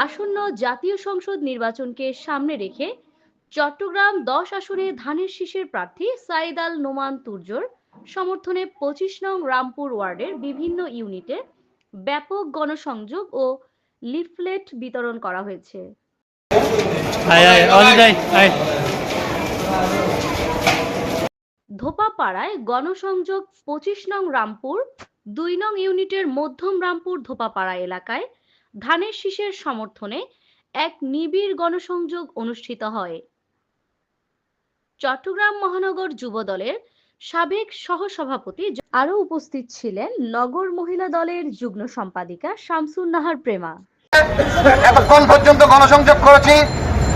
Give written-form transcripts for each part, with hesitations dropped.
আসন্ন জাতীয় সংসদ নির্বাচনকে সামনে রেখে চট্টগ্রাম ১০ আসনে ধানের শীষের প্রার্থী সাইদ আল নোমান তুর্যর সমর্থনে ২৫ নং রামপুর ওয়ার্ডের বিভিন্ন ইউনিটে ব্যাপক গণসংযোগ ও লিফলেট বিতরণ করা হয়েছে। ধোপাপাড়ায় গণসংযোগ ২৫ নং রামপুর ২ নং ইউনিটের মধ্যম রামপুর ধোপাপাড়া এলাকায় ধানের শীষের সমর্থনে এক নিবিড় গণসংযোগ অনুষ্ঠিত হয়। চট্টগ্রাম মহানগর যুবদলের সাবেক সহসভাপতি আরও উপস্থিত ছিলেন নগর মহিলা দলের যুগ্ম সম্পাদিকা শামসুন নাহার প্রেমা। এতক্ষণ পর্যন্ত গণসংযোগ করেছি,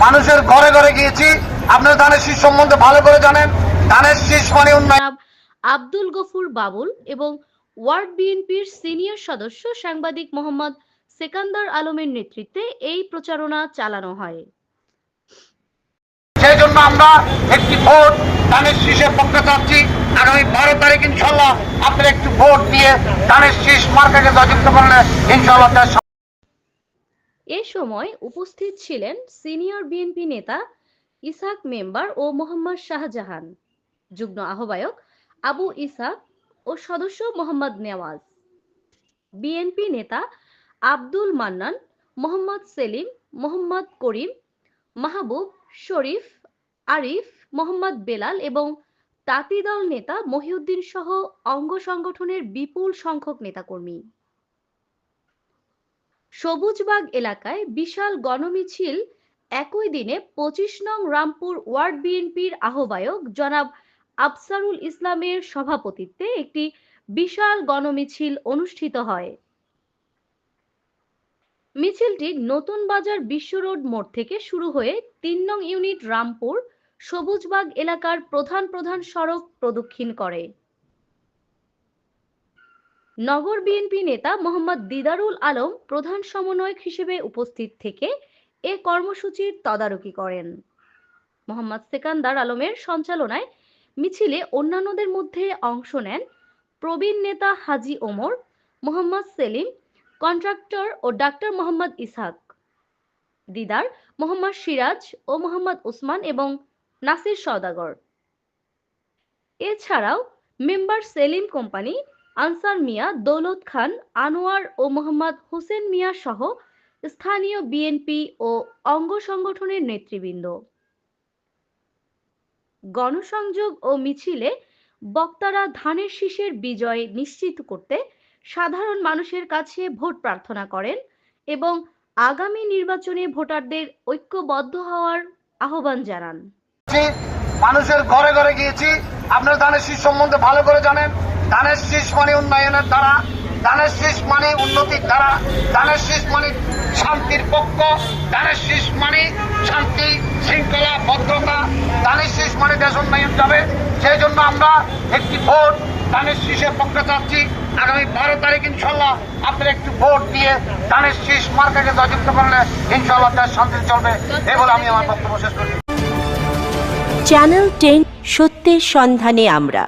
মানুষের ঘরে ঘরে গিয়েছি। আপনার ধানের শীষ সম্বন্ধে ভালো করে জানেন। ধানের শীষ মানে উন্নয়ন। আব্দুল গফুর বাবুল এবং ওয়ার্ড বিএনপির সিনিয়র সদস্য সাংবাদিক মোহাম্মদ সেকান্দার আলমের নেতৃত্বে এই প্রচারণা চালানো হয়। সেই জন্য আমরা একটি ভোট ধানের শীষের পক্ষে চাচ্ছি। আগামী ১২ তারিখ ইনশাল্লাহ আপনারা একটু ভোট দিয়ে ধানের শীষ মার্কাকে জয়যুক্ত করলে ইনশাল্লাহ। এ সময় উপস্থিত ছিলেন সিনিয়র বিএনপি নেতা ইসাক মেম্বার ও মোহাম্মদ শাহজাহান, যুগ্ম আহ্বায়ক আবু ইসাক ও সদস্য মোহাম্মদ নেওয়াজ, বিএনপি নেতা আব্দুল মান্নান, মোহাম্মদ সেলিম, মোহাম্মদ করিম, মাহবুব, শরীফ, আরিফ, মোহাম্মদ বেলাল এবং তাঁতি দল নেতা মহিউদ্দিন সহ অঙ্গ সংগঠনের বিপুল সংখ্যক নেতাকর্মী। সবুজবাগ এলাকায় বিশাল গণমিছিল একই দিনে ২৫ নং রামপুর ওয়ার্ড বিএনপির আহ্বায়ক জনাব আফসারুল ইসলামের সভাপতিত্বে একটি বিশাল গণমিছিল অনুষ্ঠিত হয়। মিছিলটি নতুন বাজার বিশ্ব রোড মোড় থেকে শুরু হয়ে ৩ নং ইউনিট রামপুর সবুজবাগ এলাকার প্রধান প্রধান সড়ক প্রদক্ষিণ করে। নগর বিএনপি নেতা মোহাম্মদ দিদারুল আলম প্রধান সমন্বয়ক হিসেবে উপস্থিত থেকে এ কর্মসূচির তদারকি করেন। মোহাম্মদ সেকান্দার আলমের সঞ্চালনায় মিছিলে অন্যান্যদের মধ্যে অংশ নেন প্রবীণ নেতা হাজি ওমর, মোহাম্মদ সেলিম, কন্ট্রাক্টর ও ডাক্তার মোহাম্মদ ইসহাক, দিদার, মোহাম্মদ সিরাজ ও মোহাম্মদ ওসমান এবং নাসির সওদাগর। এছাড়াও মেম্বার সেলিম কোম্পানি, আনসার মিয়া, দৌলত খান, আনোয়ার ও মোহাম্মদ হোসেন মিয়া সহ স্থানীয় বিএনপি ও অঙ্গ সংগঠনের নেতৃবৃন্দ। গণসংযোগ ও মিছিলে বক্তারা ধানের শীষের বিজয় নিশ্চিত করতে সাধারণ মানুষের কাছে ভোট প্রার্থনা করেন এবং আগামী নির্বাচনে ভোটারদের ঐক্যবদ্ধ হওয়ার আহ্বান জানান। মানুষের ঘরে ঘরে গিয়েছি, আপনার ধানের শীষ সম্বন্ধে ভালো করে জানেন। ধানের শীষ মানে উন্নয়নের দ্বারা, ধানের শীষ মানে উন্নতির দ্বারা, ধানের শীষ মানে শান্তির পক্ষ, ধানের শীষ মানে শান্তি শৃঙ্খলা ভদ্রতা, ধানের শীষ মানে দেশ উন্নয়ন যাবে। সেই জন্য আমরা একটি ভোট ধানের শীষের পক্ষে চাচ্ছি। আগামী ১২ তারিখ ইনশাল্লাহ আপনারা একটু ভোট দিয়ে ধানের শীষ মার্কাকে জয়যুক্ত করলে ইনশাল্লাহ দেশ শান্তি চলবে। এই বলে আমি আমার বক্তব্য শেষ করছি। চ্যানেল 10 সত্যের সন্ধানে আমরা।